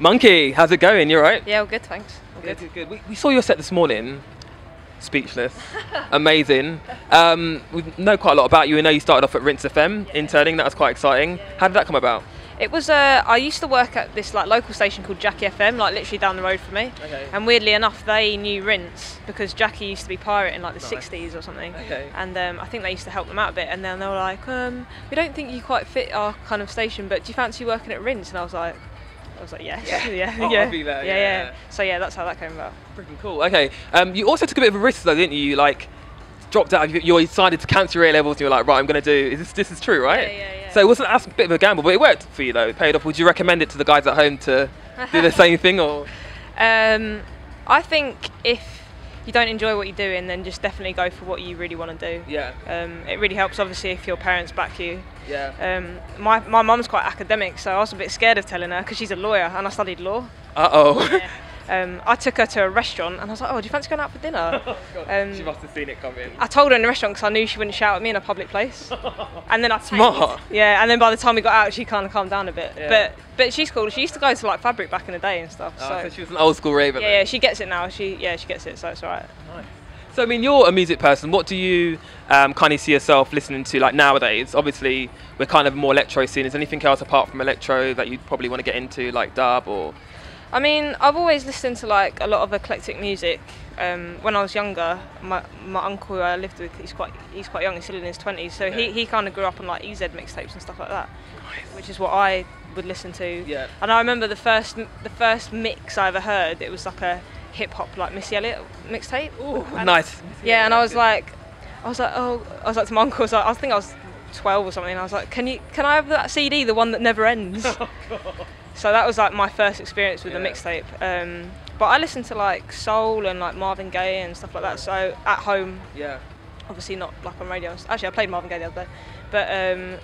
Monki, how's it going? You alright? Yeah, all good, thanks. All good. Good. We saw your set this morning. Speechless. Amazing. We know quite a lot about you. We know you started off at Rinse FM, interning. That was quite exciting. How did that come about? It was, I used to work at this like local station called Jackie FM, like literally down the road from me. Okay. And weirdly enough, they knew Rinse because Jackie used to be pirate in like the 60s or something. Okay. And I think they used to help them out a bit. And then they were like, we don't think you quite fit our kind of station, but do you fancy working at Rinse? And I was like, yes. Yeah. Oh, I'll be there. Yeah. So yeah, that's how that came about. Freaking cool. Okay. You also took a bit of a risk though, didn't you? You like dropped out. You decided to cancel your A levels. And you were like, right, I'm going to do. This is true, right? Yeah. So it wasn't that's a bit of a gamble, but it worked for you though. It paid off. Would you recommend it to the guys at home to do the same thing, or? I think if you don't enjoy what you're doing, then just definitely go for what you really want to do. Yeah. It really helps, obviously, if your parents back you. Yeah. My mum's quite academic, so I was a bit scared of telling her because she's a lawyer and I studied law. Yeah. I took her to a restaurant and I was like, do you fancy going out for dinner? Oh, God. She must have seen it come in. I told her in the restaurant because I knew she wouldn't shout at me in a public place. And then I Smart. Yeah, and then by the time we got out, she kind of calmed down a bit. Yeah. But she's cool. She used to go to like Fabric back in the day and stuff. So she was an old school raver. Yeah, she gets it now. She gets it, so it's alright. Nice. So I mean, you're a music person. What do you kind of see yourself listening to like nowadays? Obviously, we're kind of more electro scene. Is there anything else apart from electro that you'd probably want to get into, like dub or? I mean, I've always listened to like a lot of eclectic music. When I was younger, my uncle who I lived with, he's quite young. He's still in his 20s, so he kind of grew up on like EZ mixtapes and stuff like that, which is what I would listen to. Yeah. And I remember the first mix I ever heard. It was like a hip hop like Missy Elliott mixtape. Ooh, nice. Yeah, and I was like to my uncle, I think I was 12 or something. And I was like, can I have that CD, the one that never ends? Oh, God. So that was like my first experience with the mixtape. But I listened to like soul and like Marvin Gaye and stuff like that. So at home, obviously not like on radio. Actually, I played Marvin Gaye the other day. But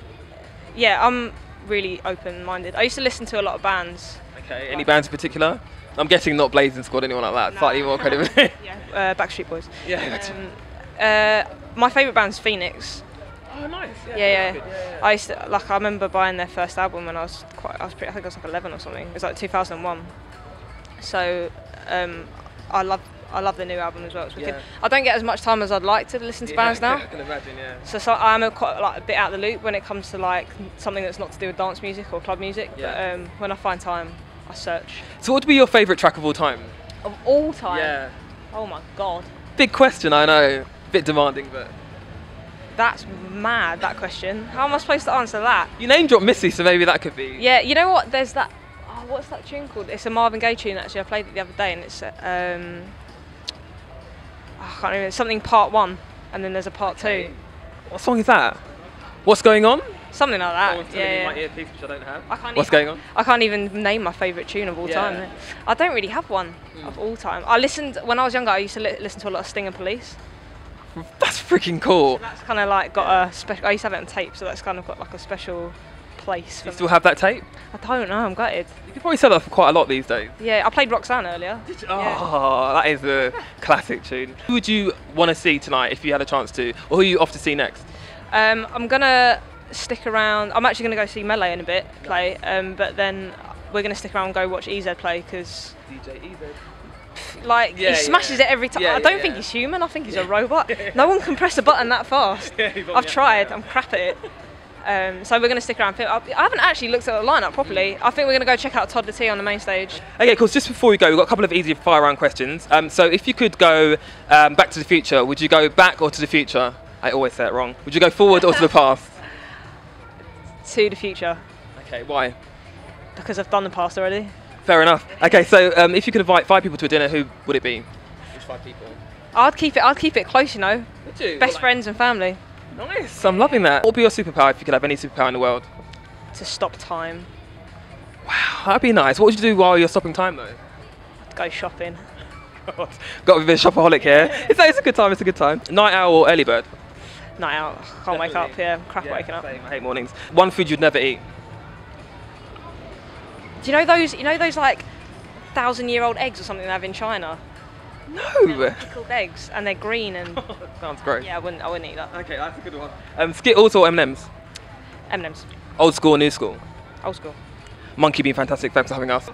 yeah, I'm really open-minded. I used to listen to a lot of bands. Okay. Any bands in particular? I'm guessing not Blazing Squad, anyone like that. Nah. Slightly more credible. Yeah, Backstreet Boys. Yeah. My favourite band's Phoenix. Oh, nice. Yeah. I remember buying their first album when I think I was like 11 or something. It was like 2001. So I love the new album as well. It's wicked. I don't get as much time as I'd like to listen to bands now. I can imagine. Yeah. So I'm quite like a bit out of the loop when it comes to like something that's not to do with dance music or club music. Yeah. But when I find time, I search. So what would be your favourite track of all time? Of all time? Yeah. Oh my God. Big question, I know. Bit demanding, but. That's mad, that question. How am I supposed to answer that? You name dropped Missy, so maybe that could be. Yeah, you know what? There's that. Oh, what's that tune called? It's a Marvin Gaye tune, actually. I played it the other day, and it's I can't remember. Something part 1, and then there's a part 2. What song is that? What's going on? Something like that. Yeah. My earpiece, which I don't have. What's going on? I can't even name my favourite tune of all time. I don't really have one of all time. I listened when I was younger. I used to listen to a lot of Sting and Police. That's freaking cool. So that's kind of like got a special. I used to have it on tape, so that's kind of got like a special place. Do you still have that tape? I don't know. I'm gutted. You could probably sell that for quite a lot these days. Yeah, I played Roxanne earlier. Did you? Oh, that is a classic tune. Who would you want to see tonight if you had a chance to, or who are you off to see next? I'm gonna stick around. I'm actually gonna go see Melee in a bit play, but then we're gonna stick around and go watch EZ play because DJ EZ. Like he smashes it every time. I don't think he's human. I think he's a robot. No one can press a button that fast. I've tried. I'm crap at it. So we're going to stick around. I haven't actually looked at the lineup properly. I think we're going to go check out Toddler T on the main stage. Okay, cool. So just before we go, we've got a couple of easy fire round questions. So if you could go back to the future, would you go back or to the future? I always say it wrong. Would you go forward or to the past? To the future. Okay, why? Because I've done the past already. Fair enough. Okay, so if you could invite 5 people to a dinner, who would it be? Which 5 people? I'd keep it close, you know. Would you? Best friends and family. Nice. I'm loving that. What would be your superpower if you could have any superpower in the world? To stop time. Wow, that'd be nice. What would you do while you're stopping time though? I'd go shopping. God, got to be a shopaholic here. It's a good time. It's a good time. Night owl or early bird? Night out. Can't wake up. Yeah, crap waking up. Same. I hate mornings. One food you'd never eat. Do you know those? You know those like 1,000-year-old eggs or something they have in China? No. Pickled eggs, and they're green and. Sounds gross. Yeah, I wouldn't eat that. Okay, that's a good one. Skittles or M&Ms? M&Ms. Old school or new school? Old school. Monki, been fantastic. Thanks for having us.